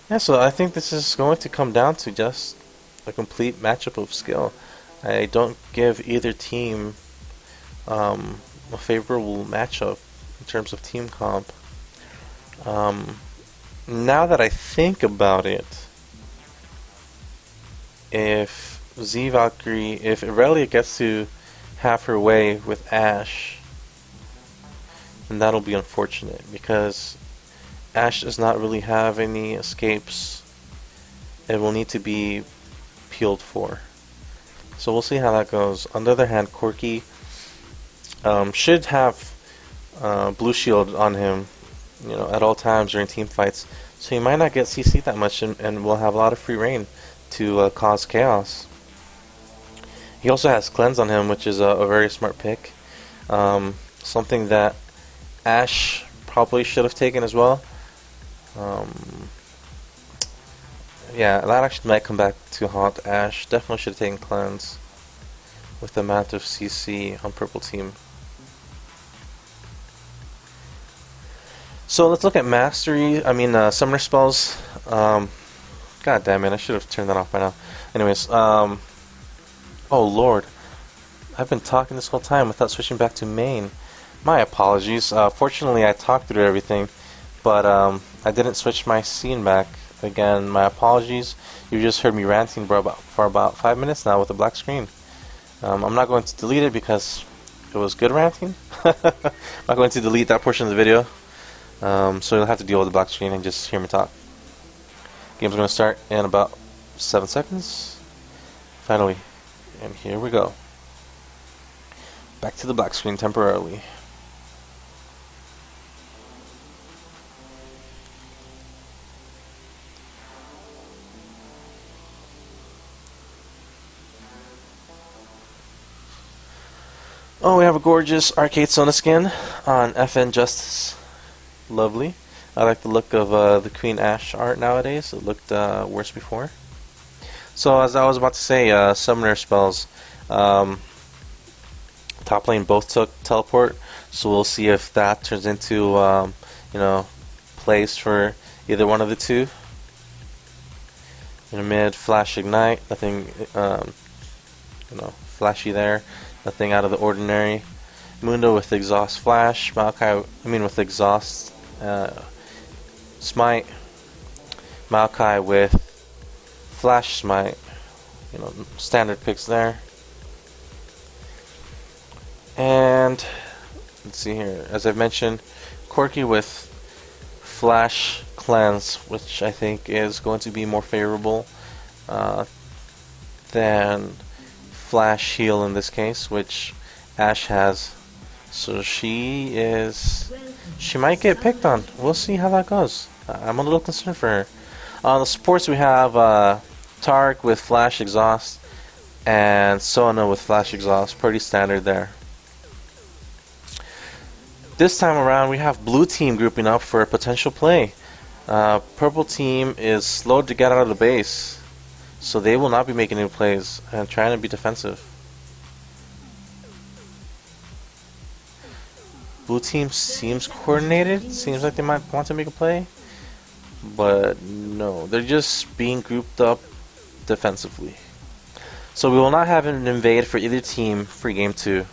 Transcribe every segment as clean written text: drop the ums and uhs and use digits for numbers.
Yeah, so I think this is going to come down to just a complete matchup of skill. I don't give either team a favorable matchup in terms of team comp. Um, Now that I think about it, if Z Valkyrie, if Irelia gets to have her way with Ashe, then that'll be unfortunate because Ashe does not really have any escapes. It will need to be peeled for. So we'll see how that goes. On the other hand, Corki should have blue shield on him, at all times during team fights. So he might not get CC'd that much, and will have a lot of free reign to cause chaos. He also has cleanse on him, which is a very smart pick. Something that Ashe probably should have taken as well. Um, yeah, that actually might come back to haunt Ashe. Definitely should have taken cleanse with the amount of CC on purple team. So let's look at mastery. Summoner spells. God damn it! I should have turned that off by now. Anyways, oh lord, I've been talking this whole time without switching back to main. My apologies. Fortunately, I talked through everything, but I didn't switch my scene back. Again, my apologies. You just heard me ranting for about 5 minutes now with a black screen. I'm not going to delete it because it was good ranting. I'm not going to delete that portion of the video. So you'll have to deal with the black screen and just hear me talk. Game's going to start in about 7 seconds. Finally. And here we go. Back to the black screen temporarily. Oh, we have a gorgeous Arcade Sona skin on FN Justice. Lovely. I like the look of the Queen Ashe art nowadays. It looked worse before. So as I was about to say, summoner spells. Top lane both took teleport, so we'll see if that turns into plays for either one of the two. In the mid, flash ignite, nothing flashy there, nothing out of the ordinary. Mundo with exhaust flash, with exhaust smite, Maokai with flash smite. Standard picks there. And let's see here. As I've mentioned, Corki with flash cleanse, which I think is going to be more favorable than flash heal in this case, which Ashe has. So she might get picked on. We'll see how that goes. I'm a little concerned for her. On the supports we have Tark with flash exhaust and Sona with flash exhaust. Pretty standard there. This time around we have blue team grouping up for a potential play. Purple team is slow to get out of the base, so they will not be making any plays and trying to be defensive. Blue team seems coordinated, seems like they might want to make a play, but no, they're just being grouped up defensively. So we will not have an invade for either team for game 2.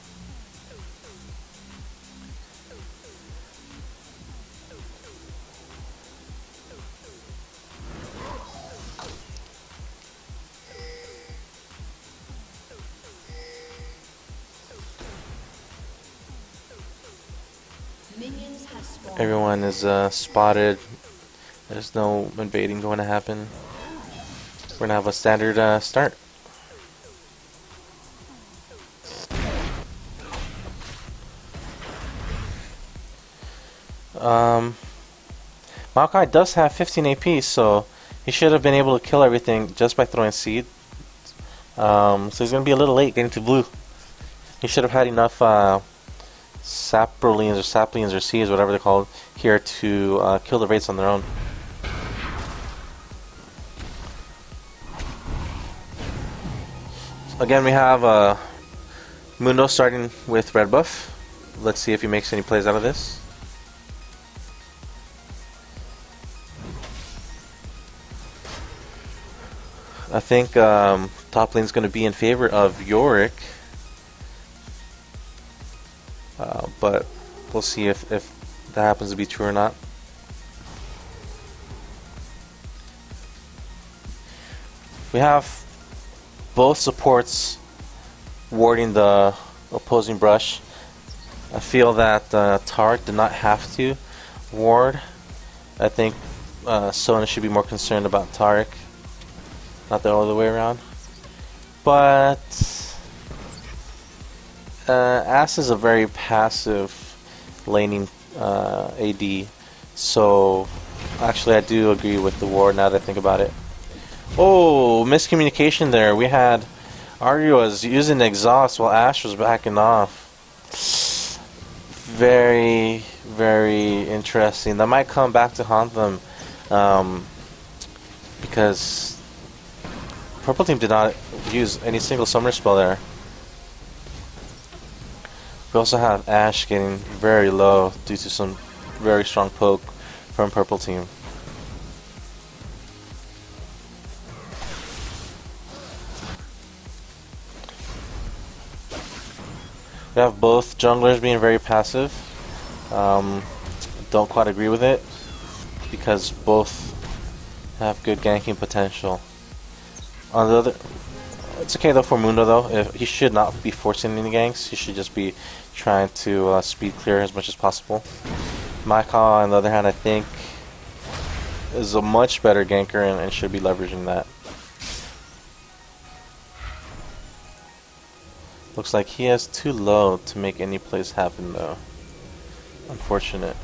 Everyone is spotted. There's no invading going to happen. We're going to have a standard start. Maokai does have 15 AP, so he should have been able to kill everything just by throwing seed. So he's going to be a little late getting to blue. He should have had enough saplings or seeds, whatever they're called, here to kill the Wraiths on their own. Again, we have Mundo starting with red buff. Let's see if he makes any plays out of this. I think top lane's going to be in favor of Yorick. But we'll see if that happens to be true or not. We have both supports warding the opposing brush. I feel that Tarek did not have to ward. I think Sona should be more concerned about Tarek, not the other way around. But Ass is a very passive laning AD, so actually I do agree with the ward now that I think about it. Oh, miscommunication there. We had Arya was using exhaust while Ash was backing off. Very, very interesting. That might come back to haunt them, because Purple Team did not use any single summoner spell there. We also have Ash getting very low due to some very strong poke from Purple Team. We have both junglers being very passive. Don't quite agree with it because both have good ganking potential. On the other, it's okay though for Mundo though. If he should not be forcing any ganks, he should just be trying to speed clear as much as possible. Maika, on the other hand, I think is a much better ganker and should be leveraging that. Looks like he has too low to make any plays happen though. Unfortunate.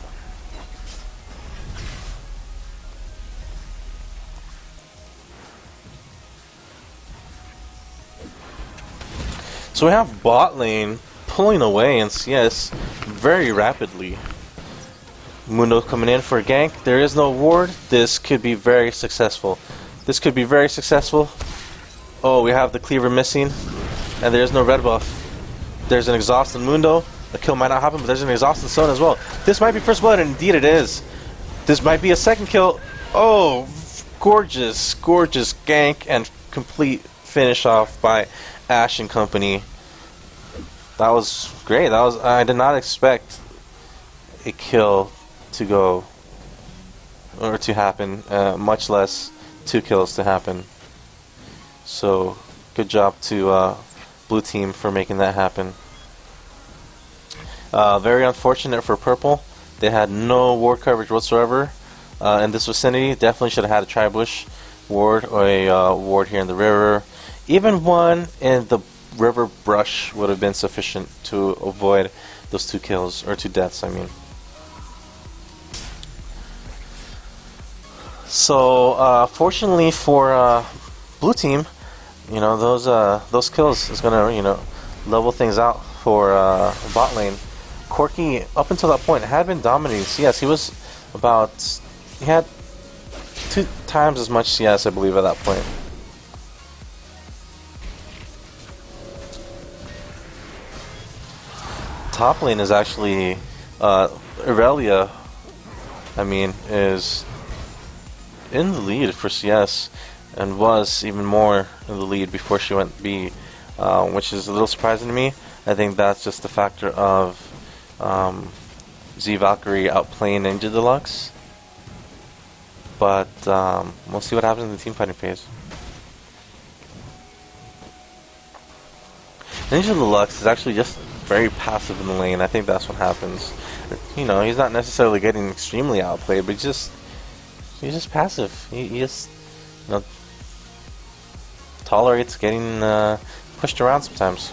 So we have bot lane pulling away in CS very rapidly. Mundo coming in for a gank. There is no ward. This could be very successful. This could be very successful. Oh, we have the cleaver missing. And there's no red buff. There's an exhaust in Mundo. The kill might not happen, but there's an exhaust in Sona as well. This might be first blood, and indeed it is. This might be a second kill. Oh, gorgeous, gorgeous gank and complete finish off by Ash and company. That was great. I did not expect a kill to go or to happen, much less 2 kills to happen. So good job to Blue Team for making that happen. Very unfortunate for Purple. They had no ward coverage whatsoever in this vicinity. Definitely should have had a Tri-Bush ward or a ward here in the river. Even one in the river brush would have been sufficient to avoid those 2 kills, or 2 deaths, I mean. So, fortunately for Blue Team, you know, those kills is gonna, you know, level things out for bot lane. Corki, up until that point, had been dominating CS. He had 2 times as much CS, I believe, at that point. Top lane is actually Irelia, I mean, is in the lead for CS. And was even more in the lead before she went B, which is a little surprising to me. I think that's just a factor of Z Valkyrie outplaying Ninja Deluxe. But we'll see what happens in the team fighting phase. Ninja Deluxe is actually just very passive in the lane. I think that's what happens. You know, he's not necessarily getting extremely outplayed, but he's just passive. He just, you know, tolerates getting pushed around sometimes.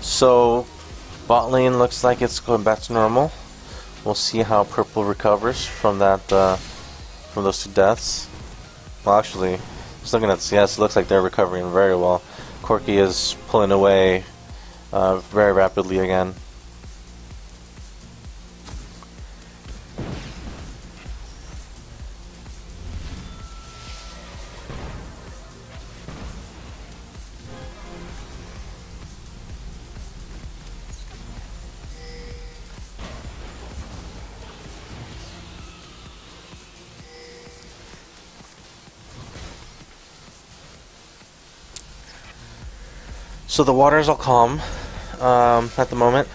So bot lane looks like it's going back to normal. We'll see how Purple recovers from that, from those 2 deaths. Well, actually, just looking at CS, it looks like they're recovering very well. Corki is pulling away very rapidly again. So the water's all calm at the moment.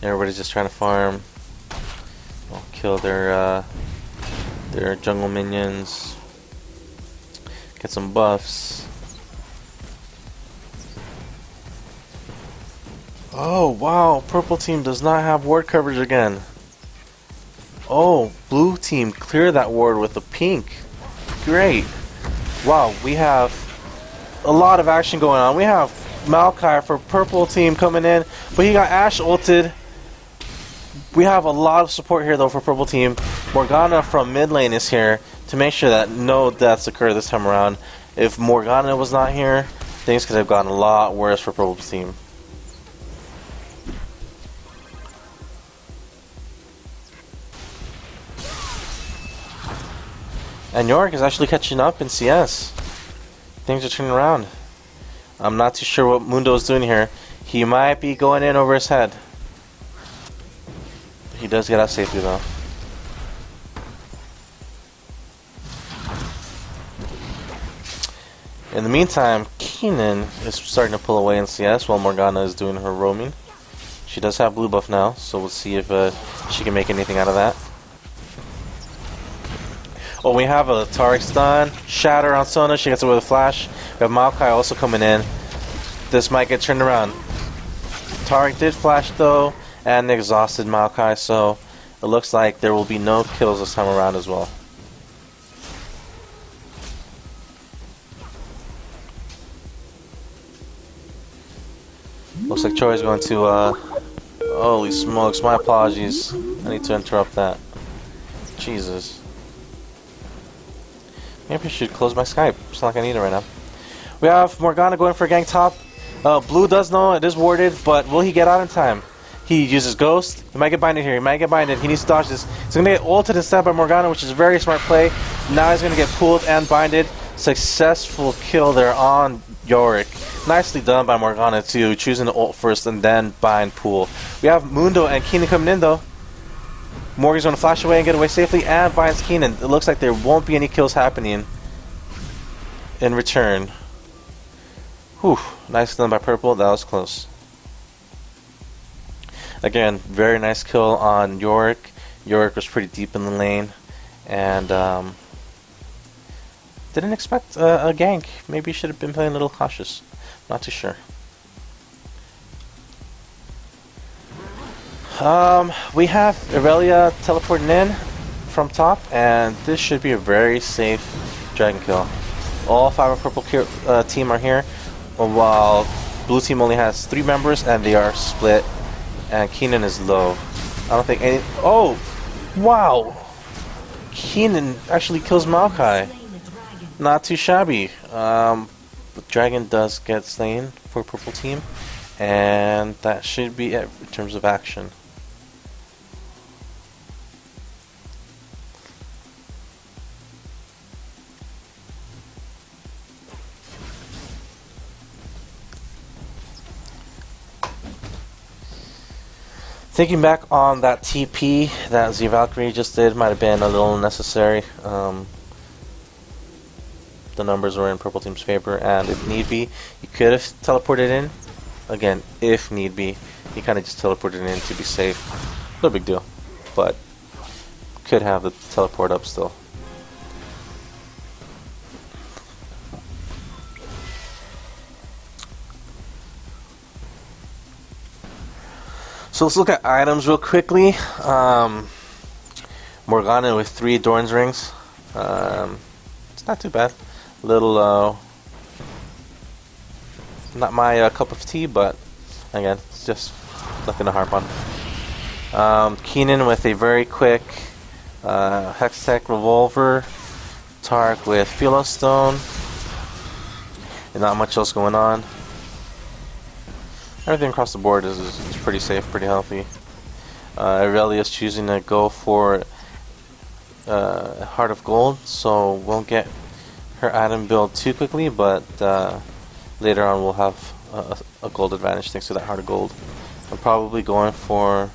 Everybody's just trying to farm. Kill their jungle minions. Get some buffs. Oh wow, purple team does not have ward coverage again. Oh, blue team clear that ward with a pink. Great. Wow, we have a lot of action going on. We have Maokai for purple team coming in, but he got Ashe ulted. We have a lot of support here though for purple team. Morgana from mid lane is here to make sure that no deaths occur this time around. If Morgana was not here, things could have gotten a lot worse for purple team. And Yorick is actually catching up in CS. Things are turning around. I'm not too sure what Mundo is doing here. He might be going in over his head. He does get out safely though. In the meantime, Keenan is starting to pull away in CS while Morgana is doing her roaming. She does have blue buff now, so we'll see if she can make anything out of that. Oh, we have a Taric stun, Shatter on Sona, she gets away with a flash. We have Maokai also coming in. This might get turned around. Taric did flash though, and exhausted Maokai, so it looks like there will be no kills this time around as well. Looks like Choi is going to, holy smokes, my apologies. I need to interrupt that. Jesus. Maybe I should close my Skype. It's not like I need it right now. We have Morgana going for a gank top. Blue does know it is warded, but will he get out in time? He uses Ghost. He might get binded here. He might get binded. He needs to dodge this. He's going to get ulted instead by Morgana, which is a very smart play. Now he's going to get pulled and binded. Successful kill there on Yorick. Nicely done by Morgana too, choosing to ult first and then bind pool. We have Mundo and Keenan coming in though. Morgan's going to flash away and get away safely and binds Keenan. It looks like there won't be any kills happening in return. Whew, nice done by purple. That was close. Again, very nice kill on Yorick. Yorick was pretty deep in the lane and didn't expect a gank. Maybe he should have been playing a little cautious. Not too sure. We have Irelia teleporting in from top, and this should be a very safe dragon kill. All 5 of purple team are here, while blue team only has 3 members, and they are split. And Keenan is low. I don't think any. Oh, wow! Keenan actually kills Maokai. Not too shabby. But dragon does get slain for purple team, and that should be it in terms of action. Thinking back on that TP that Z Valkyrie just did, might have been a little unnecessary. The numbers were in purple team's favor, and if need be, you could have teleported in. Again, if need be, you kind of just teleported in to be safe. No big deal, but could have the teleport up still. So let's look at items real quickly. Morgana with 3 Doran's rings. It's not too bad. Little, not my cup of tea, but again, it's just nothing to harp on. Keenan with a very quick Hextech revolver. Tark with Philo Stone. And not much else going on. Everything across the board is pretty safe, pretty healthy. Aurelia's choosing to go for Heart of Gold, so won't get her item build too quickly, but later on we'll have a gold advantage thanks to that Heart of Gold. I'm probably going for